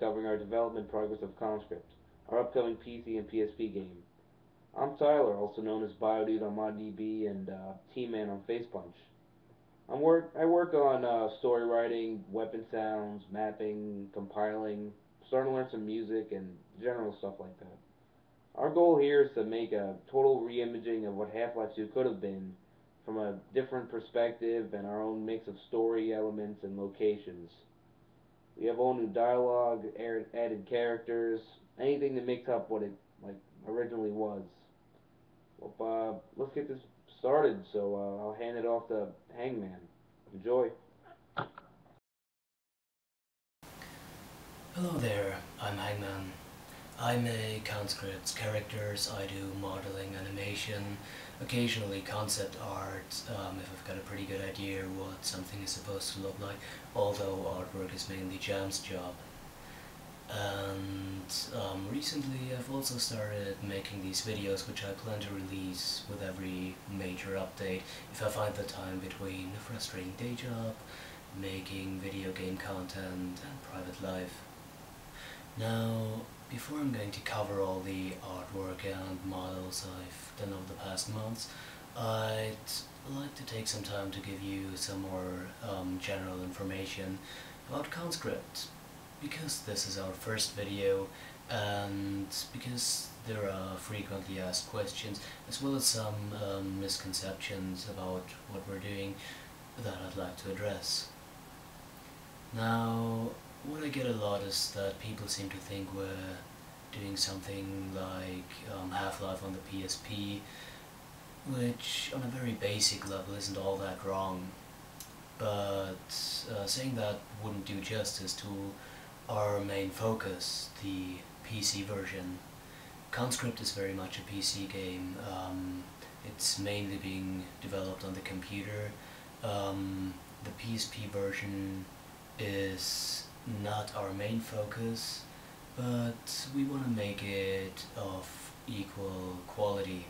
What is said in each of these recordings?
covering our development progress of Conscript, our upcoming PC and PSP game. I'm Tyler, also known as Biodude on ModDB and T-Man on Facepunch. I work on story writing, weapon sounds, mapping, compiling, starting to learn some music and general stuff like that. Our goal here is to make a total re-imaging of what Half-Life 2 could have been from a different perspective and our own mix of story elements and locations. We have all new dialogue, added characters, anything to mix up what it like originally was. Well, let's get this started. So I'll hand it off to Hangman. Enjoy. Hello there, I'm Hangman. I make conscripts characters, I do modeling, animation, occasionally concept art, if I've got a pretty good idea what something is supposed to look like, although artwork is mainly JaAm's job. And recently I've also started making these videos, which I plan to release with every major update if I find the time between a frustrating day job, making video game content, and private life. Now, before I'm going to cover all the artwork and models I've done over the past months, I'd like to take some time to give you some more general information about Conscript, because this is our first video and because there are frequently asked questions as well as some misconceptions about what we're doing that I'd like to address. Now, what I get a lot is that people seem to think we're doing something like Half-Life on the PSP, which on a very basic level isn't all that wrong, but saying that wouldn't do justice to our main focus, the PC version. Conscript is very much a PC game. It's mainly being developed on the computer. The PSP version is not our main focus, but we want to make it of equal quality.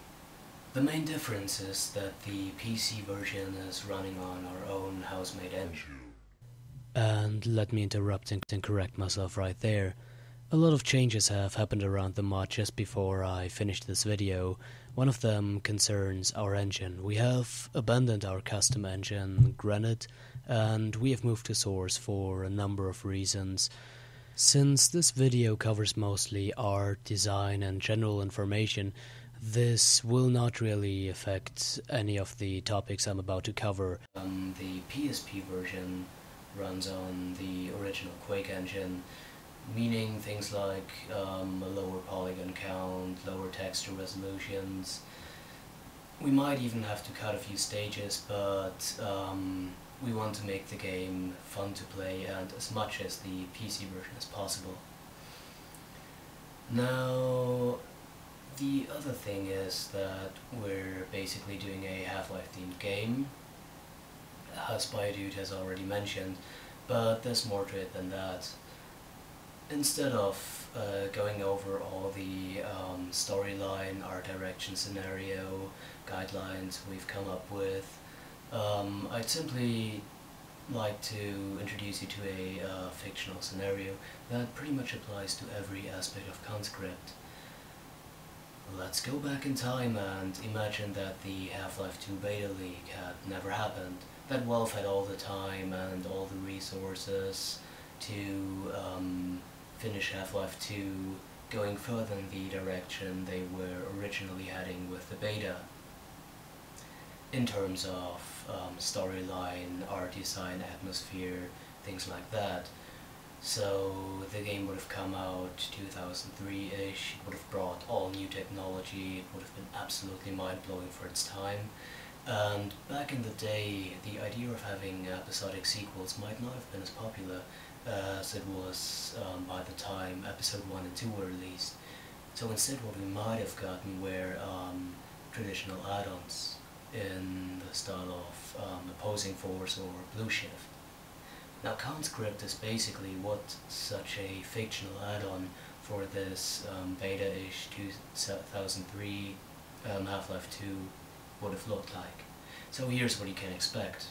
The main difference is that the PC version is running on our own house-made engine. And let me interrupt and correct myself right there. A lot of changes have happened around the mod just before I finished this video. One of them concerns our engine. We have abandoned our custom engine, Granite, and we have moved to Source for a number of reasons. Since this video covers mostly art, design, and general information, this will not really affect any of the topics I'm about to cover. The PSP version runs on the original Quake engine, meaning things like a lower polygon count, lower texture resolutions. We might even have to cut a few stages, but we want to make the game fun to play and as much as the PC version as possible. Now, the other thing is that we're basically doing a Half-Life themed game, as Biodude has already mentioned, but there's more to it than that. Instead of going over all the storyline, art direction, scenario, guidelines we've come up with, I'd simply like to introduce you to a fictional scenario that pretty much applies to every aspect of Conscript. Let's go back in time and imagine that the Half-Life 2 beta leak had never happened, that Valve had all the time and all the resources to finish Half-Life 2 going further in the direction they were originally heading with the beta, in terms of storyline, art design, atmosphere, things like that. So the game would have come out 2003-ish, it would have brought all new technology, it would have been absolutely mind-blowing for its time. And back in the day, the idea of having episodic sequels might not have been as popular as it was by the time episode 1 and 2 were released. So instead what we might have gotten were traditional add-ons in the style of Opposing Force or Blue Shift. Now, Conscript is basically what such a fictional add-on for this beta-ish 2003 Half-Life 2 would have looked like. So here's what you can expect.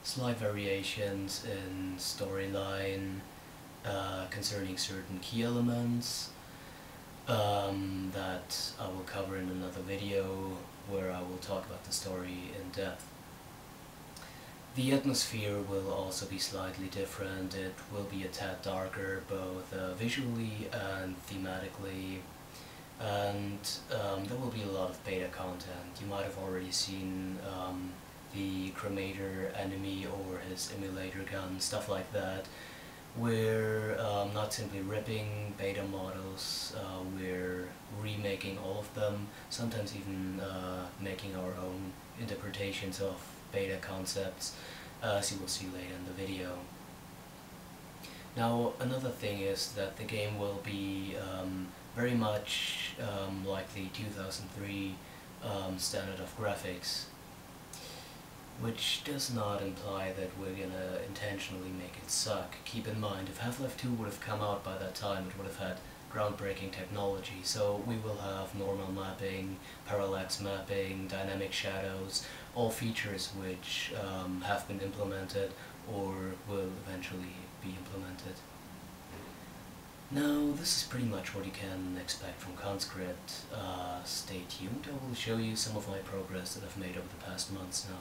Slight variations in storyline, concerning certain key elements that I will cover in another video where I will talk about the story in depth. The atmosphere will also be slightly different. It will be a tad darker, both visually and thematically, and there will be a lot of beta content. You might have already seen the cremator enemy or his emulator gun, stuff like that. We're not simply ripping beta models, we're remaking all of them, sometimes even making our own interpretations of beta concepts, as you will see later in the video. Now, another thing is that the game will be very much like the 2003 standard of graphics, which does not imply that we're gonna intentionally make it suck. Keep in mind, if Half-Life 2 would have come out by that time, it would have had groundbreaking technology. So we will have normal mapping, parallax mapping, dynamic shadows, all features which have been implemented or will eventually be implemented. Now, this is pretty much what you can expect from Conscript. Stay tuned, I will show you some of my progress that I've made over the past months now.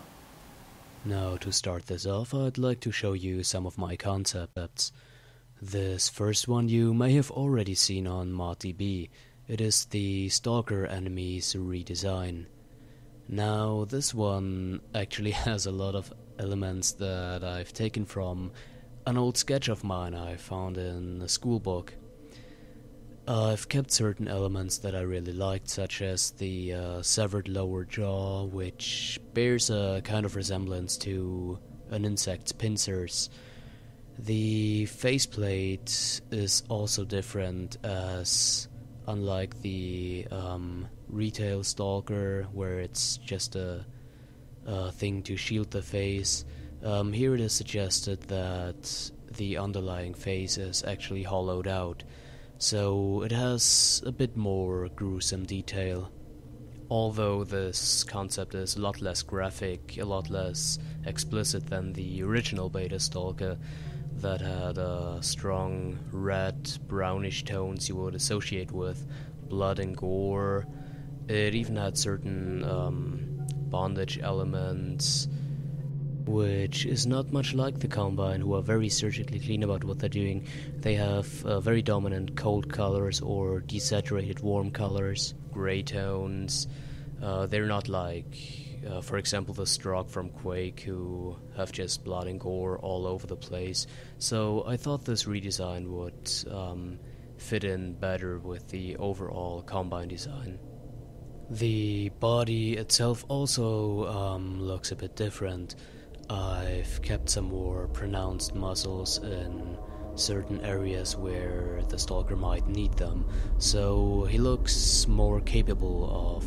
Now, to start this off, I'd like to show you some of my concepts. This first one you may have already seen on ModDB. It is the Stalker enemy's redesign. Now, this one actually has a lot of elements that I've taken from an old sketch of mine I found in a school book. I've kept certain elements that I really liked, such as the severed lower jaw, which bears a kind of resemblance to an insect's pincers. The faceplate is also different, as unlike the retail stalker, where it's just a thing to shield the face, here it is suggested that the underlying face is actually hollowed out. So it has a bit more gruesome detail. Although this concept is a lot less graphic, a lot less explicit than the original Beta Stalker that had strong red, brownish tones you would associate with blood and gore. It even had certain bondage elements, which is not much like the Combine, who are very surgically clean about what they're doing. They have very dominant cold colors or desaturated warm colors, gray tones. They're not like, for example, the Strogg from Quake, who have just blood and gore all over the place. So I thought this redesign would fit in better with the overall Combine design. The body itself also looks a bit different. I've kept some more pronounced muscles in certain areas where the Stalker might need them, so he looks more capable of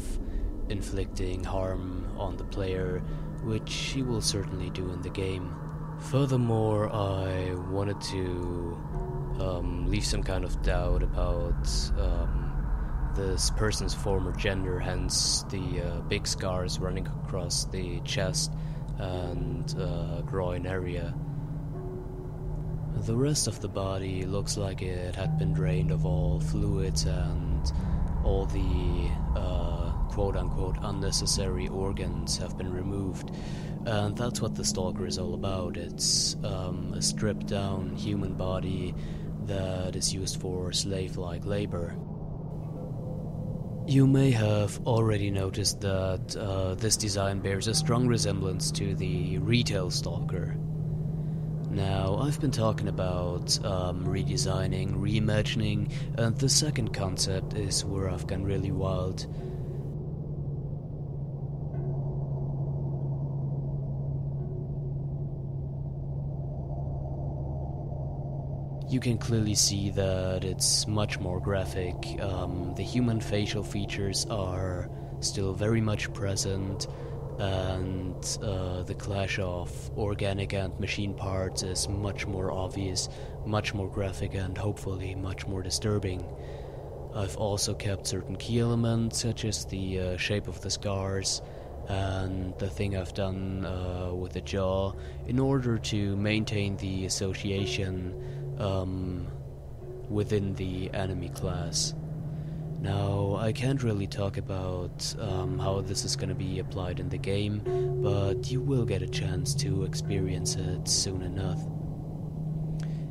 inflicting harm on the player, which he will certainly do in the game. Furthermore, I wanted to leave some kind of doubt about this person's former gender, hence the big scars running across the chest and groin area. The rest of the body looks like it had been drained of all fluids and all the quote-unquote unnecessary organs have been removed, and that's what the Stalker is all about. It's a stripped-down human body that is used for slave-like labor. You may have already noticed that this design bears a strong resemblance to the retail Stalker. Now, I've been talking about redesigning, reimagining, and the second concept is where I've gone really wild. You can clearly see that it's much more graphic. The human facial features are still very much present, and the clash of organic and machine parts is much more obvious, much more graphic, and hopefully much more disturbing. I've also kept certain key elements, such as the shape of the scars and the thing I've done with the jaw, in order to maintain the association within the enemy class. Now, I can't really talk about how this is going to be applied in the game, but you will get a chance to experience it soon enough.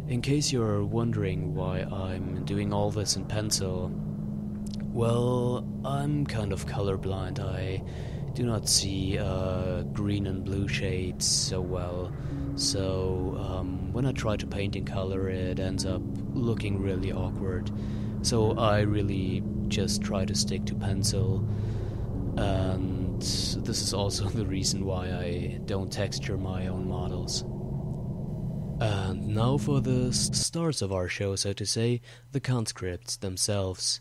In case you're wondering why I'm doing all this in pencil, well, I'm kind of colorblind. I do not see green and blue shades so well, so when I try to paint in color it ends up looking really awkward. So I really just try to stick to pencil, and this is also the reason why I don't texture my own models. And now for the stars of our show, so to say, the conscripts themselves.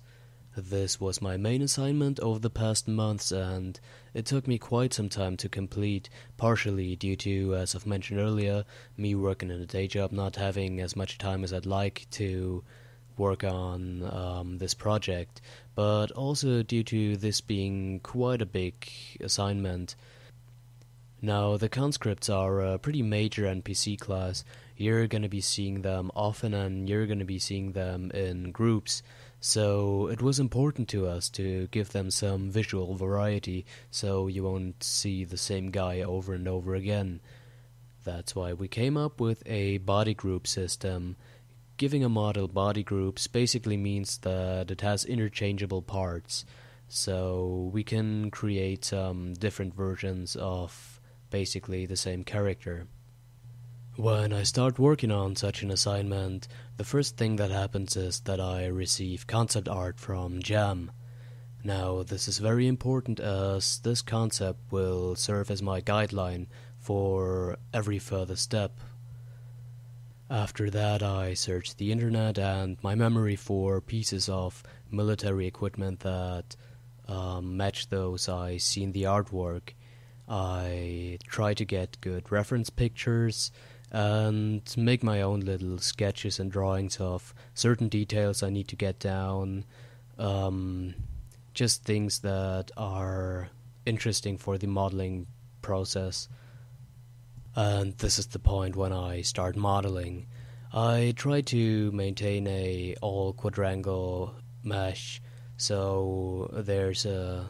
This was my main assignment over the past months, and it took me quite some time to complete, partially due to, as I've mentioned earlier, me working in a day job, not having as much time as I'd like to work on this project, but also due to this being quite a big assignment. Now, the conscripts are a pretty major NPC class. You're going to be seeing them often, and you're going to be seeing them in groups. So it was important to us to give them some visual variety, so you won't see the same guy over and over again. That's why we came up with a body group system. Giving a model body groups basically means that it has interchangeable parts, so we can create some different versions of basically the same character. When I start working on such an assignment, the first thing that happens is that I receive concept art from JaAm. Now, this is very important as this concept will serve as my guideline for every further step. After that, I search the internet and my memory for pieces of military equipment that match those I see in the artwork. I try to get good reference pictures and make my own little sketches and drawings of certain details I need to get down, just things that are interesting for the modeling process. And this is the point when I start modeling. I try to maintain a all quadrangle mesh, so there's a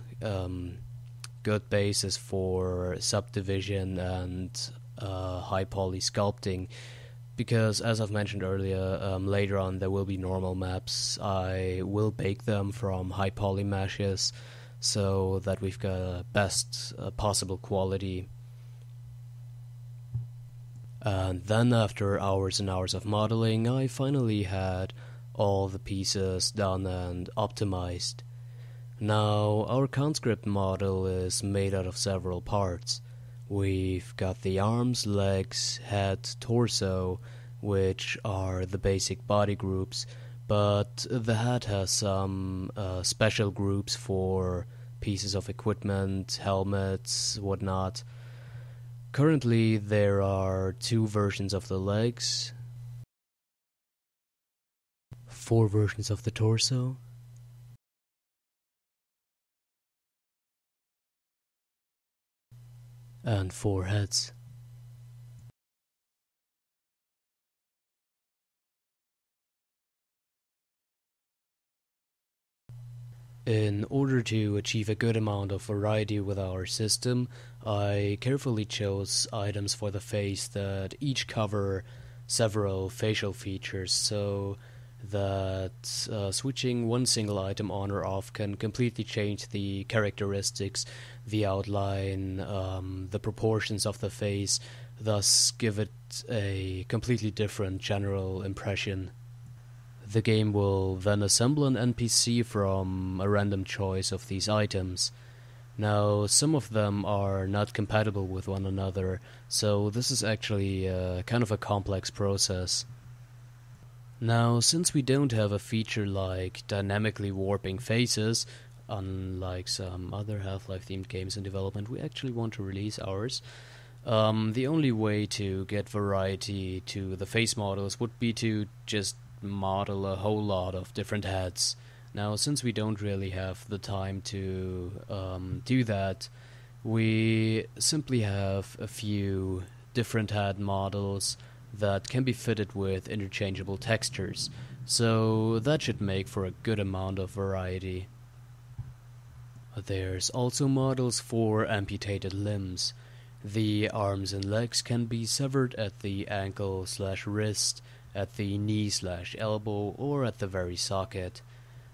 good basis for subdivision and high poly sculpting, because as I've mentioned earlier, later on there will be normal maps. I will bake them from high poly meshes so that we've got best possible quality. And then after hours and hours of modeling, I finally had all the pieces done and optimized. Now, our conscript model is made out of several parts. We've got the arms, legs, head, torso, which are the basic body groups, but the head has some special groups for pieces of equipment, helmets, whatnot. Currently, there are 2 versions of the legs, 4 versions of the torso, and 4 heads. In order to achieve a good amount of variety with our system, I carefully chose items for the face that each cover several facial features, so that switching one single item on or off can completely change the characteristics, the outline, the proportions of the face, thus give it a completely different general impression. The game will then assemble an NPC from a random choice of these items. Now, some of them are not compatible with one another, so this is actually kind of a complex process. Now, since we don't have a feature like dynamically warping faces, unlike some other Half-Life themed games in development, we actually want to release ours. The only way to get variety to the face models would be to just model a whole lot of different heads. Now, since we don't really have the time to do that, we simply have a few different head models that can be fitted with interchangeable textures. so that should make for a good amount of variety. There's also models for amputated limbs. The arms and legs can be severed at the ankle/wrist, at the knee/elbow, or at the very socket.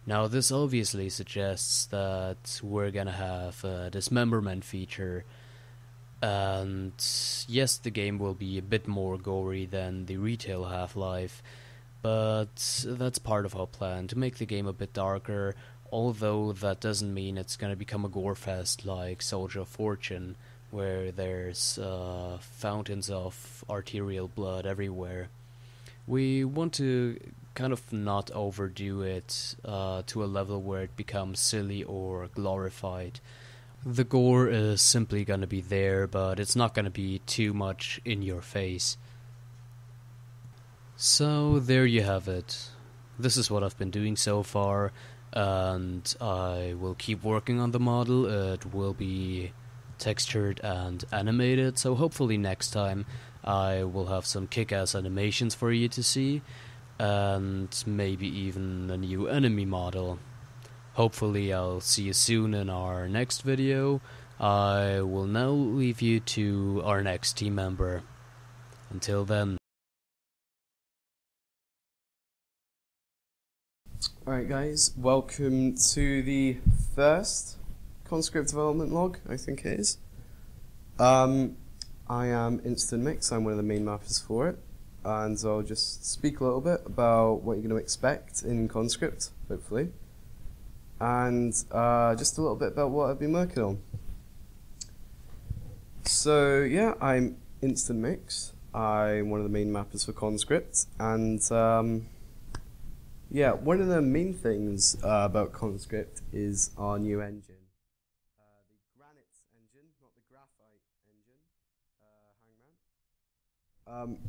Now this obviously suggests that we're gonna have a dismemberment feature, and yes, the game will be a bit more gory than the retail Half-Life, but that's part of our plan, to make the game a bit darker, although that doesn't mean it's gonna become a gore fest like Soldier of Fortune, where there's fountains of arterial blood everywhere. We want to kind of not overdo it to a level where it becomes silly or glorified. The gore is simply gonna be there, but it's not gonna be too much in your face. So there you have it. This is what I've been doing so far, and I will keep working on the model. It will be textured and animated, so hopefully next time I will have some kick-ass animations for you to see, and maybe even a new enemy model. Hopefully I'll see you soon in our next video. I will now leave you to our next team member. Until then. Alright guys, welcome to the first Conscript Development log, I think it is. I am Instant Mix, I'm one of the main mappers for it, and I'll just speak a little bit about what you're going to expect in Conscript, hopefully, and just a little bit about what I've been working on. So yeah, I'm Instant Mix, I'm one of the main mappers for Conscript, and yeah, one of the main things about Conscript is our new engine. The Granite engine, not the Graphite engine, Hangman.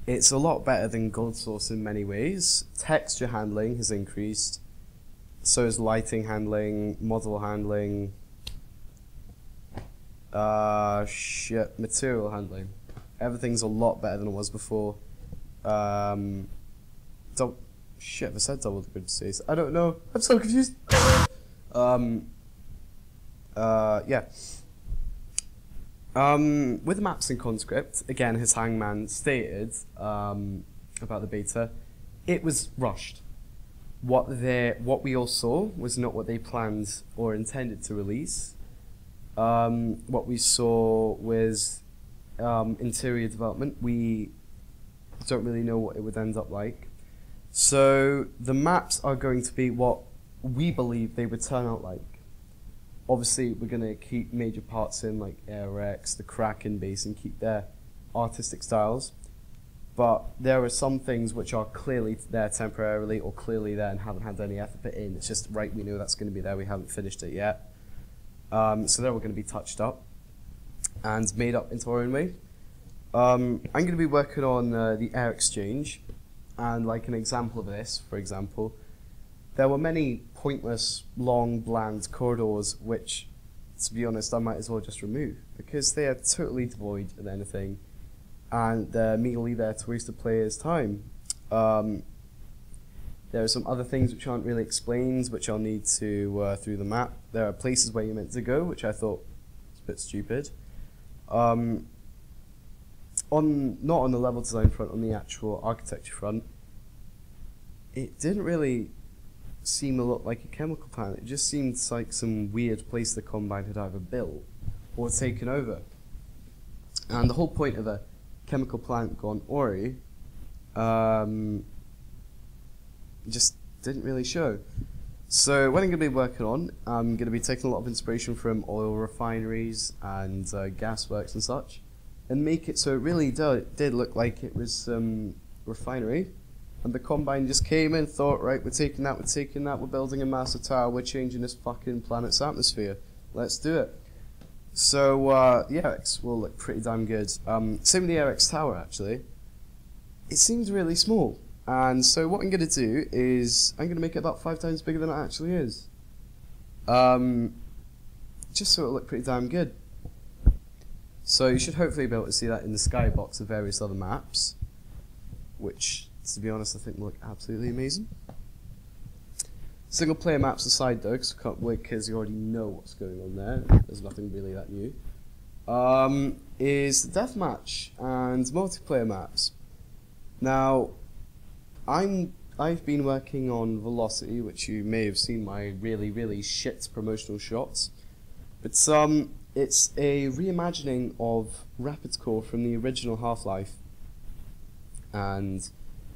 It's a lot better than Gold Source in many ways. Texture handling has increased, so is lighting handling, model handling, material handling. Everything's a lot better than it was before. Shit, I said double the good states. I don't know. I'm so confused. Yeah. With the maps in Conscript, again, as Hangman stated about the beta, it was rushed. What we all saw was not what they planned or intended to release. What we saw was interior development. We don't really know what it would end up like. So the maps are going to be what we believe they would turn out like. Obviously, we're going to keep major parts in, like ARX, the Kraken base, and keep their artistic styles. But there are some things which are clearly there temporarily, or clearly there and haven't had any effort put in. It's just, right, we know that's going to be there, we haven't finished it yet. So they're all going to be touched up and made up into our own way. I'm going to be working on the air exchange, and like an example of this, for example, there were many pointless, long, bland corridors which, to be honest, I might as well just remove, because they are totally devoid of anything, and they're merely there to waste the player's time. There are some other things which aren't really explained, which I'll need to through the map. There are places where you're meant to go, which I thought was a bit stupid. Not on the level design front, on the actual architecture front, it didn't really seem a lot like a chemical plant. It just seemed like some weird place the Combine had either built or taken over. And the whole point of a chemical plant gone Ori just didn't really show. So what I'm going to be working on, I'm going to be taking a lot of inspiration from oil refineries and gasworks and such, and make it so it really did look like it was refinery. And the Combine just came in and thought, right, we're taking that, we're building a massive tower, we're changing this fucking planet's atmosphere. Let's do it. So, the ARX will look pretty damn good. Same with the ARX tower, actually. It seems really small. And so what I'm going to do is, I'm going to make it about 5 times bigger than it actually is. Just so it'll look pretty damn good. So you should hopefully be able to see that in the skybox of various other maps, which to be honest, I think they look absolutely amazing. Single player maps aside though, because I can't wait, because you already know what's going on there. There's nothing really that new. Is the deathmatch and multiplayer maps. Now, I've been working on Velocity, which you may have seen my really shit promotional shots. But it's a reimagining of Rapid Core from the original Half-Life. And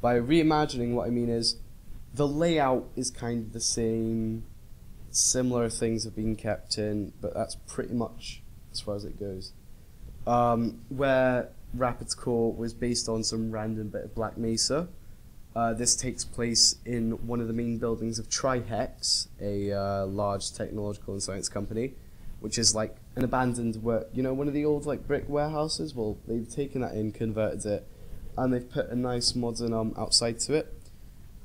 by reimagining, what I mean is the layout is kind of the same. Similar things have been kept in, but that's pretty much as far as it goes. Where Rapid Core was based on some random bit of Black Mesa. This takes place in one of the main buildings of Trihex, a large technological and science company, which is like an abandoned one of the old like brick warehouses. Well, they've taken that in, converted it, and they've put a nice modern outside to it,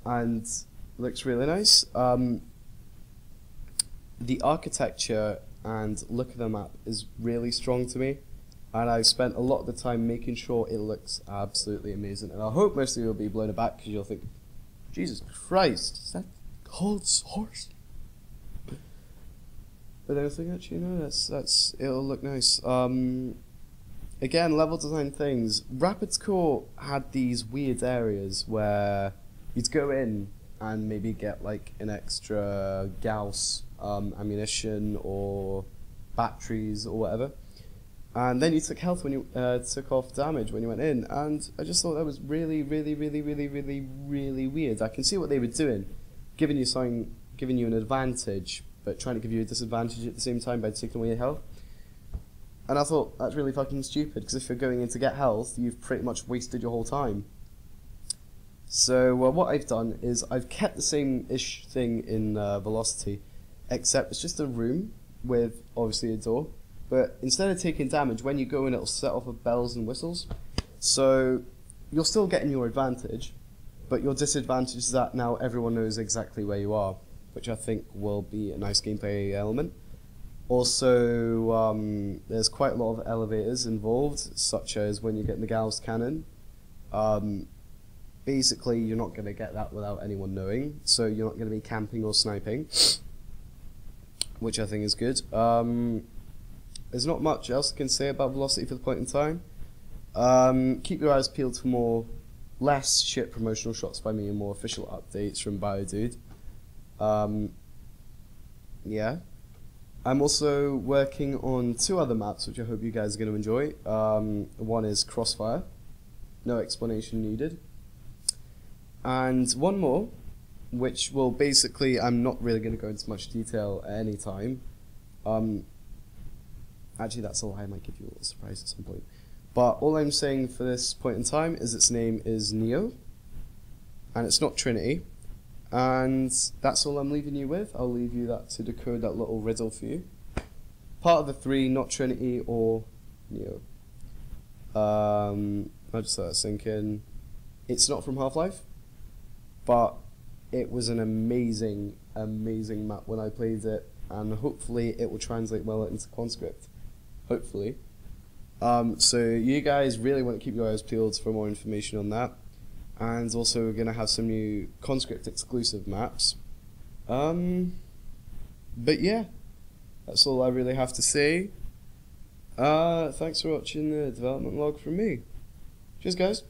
and looks really nice. The architecture and look of the map is really strong to me, and I've spent a lot of the time making sure it looks absolutely amazing. And I hope most of you will be blown aback because you'll think, Jesus Christ, is that cold source? But I think actually no, that's it'll look nice. Again, level design things. Rapid Core had these weird areas where you'd go in and maybe get like an extra Gauss ammunition or batteries or whatever, and then you took health when you took off damage when you went in, and I just thought that was really weird. I can see what they were doing, giving you an advantage, but trying to give you a disadvantage at the same time by taking away your health. And I thought that's really fucking stupid, because if you're going in to get health, you've pretty much wasted your whole time. So what I've done is I've kept the same-ish thing in Velocity, except it's just a room with obviously a door, but instead of taking damage, when you go in it'll set off with bells and whistles. So you're still getting your advantage, but your disadvantage is that now everyone knows exactly where you are, which I think will be a nice gameplay element. Also, there's quite a lot of elevators involved, such as when you get the Gauss cannon. Basically, you're not going to get that without anyone knowing, so you're not going to be camping or sniping, which I think is good. There's not much else I can say about Velocity for the point in time. Keep your eyes peeled for less shit promotional shots by me and more official updates from Biodude. Yeah. I'm also working on 2 other maps, which I hope you guys are going to enjoy. One is Crossfire, no explanation needed. And one more, which will basically, I'm not really going to go into much detail at any time. Actually, that's a lie, I might give you a little surprise at some point. But all I'm saying for this point in time is its name is Neo, and it's not Trinity. And that's all I'm leaving you with. I'll leave you that to decode that little riddle for you. Part of the 3, not Trinity or Neo. I'll just let that sink in. It's not from Half-Life, but it was an amazing map when I played it, and hopefully it will translate well into Conscript. Hopefully. So you guys really want to keep your eyes peeled for more information on that. And also we're going to have some new Conscript exclusive maps. But yeah, that's all I really have to say. Thanks for watching the development log from me. Cheers guys.